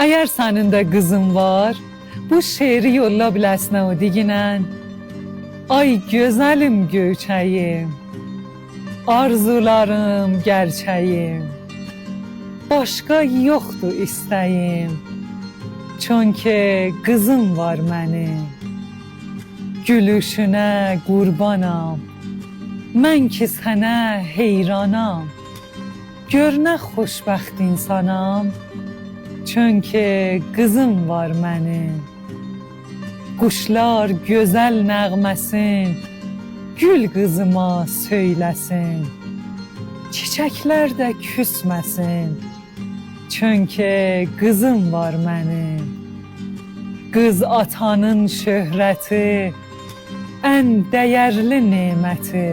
Əgər sənin də qızın var, bu şeiri yolla biləsinə o diginən. Ay gözəlim göyçəyim, arzularım gerçəyim, başqa yoxdur istəyim, çünki qızım var mənim. Gülüşünə qurbanam, mən ki sənə heyranam, gör nə xoşbəxt insanam, çünki qızım var mənim. Quşlar gözəl nəğməsin, gül qızıma söyləsin, çiçəklər də küsməsin, çünki qızım var mənim. Qız atanın şöhrəti, ən dəyərli neməti,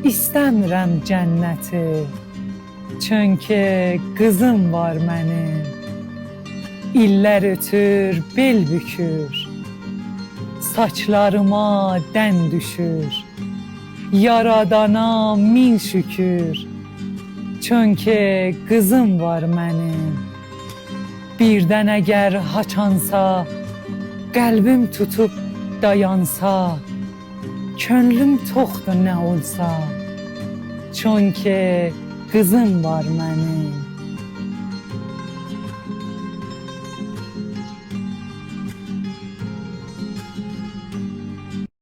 İstəmirəm cənnəti, çünki qızım var mənim. İllər ötür, bel bükür, saçlarıma dən düşür, yaradana min şükür, çünki qızım var mənim. Birdən əgər haçansa, qəlbim tutub dayansa, könlüm toxdur nə olsa, çünki qızım var mənim.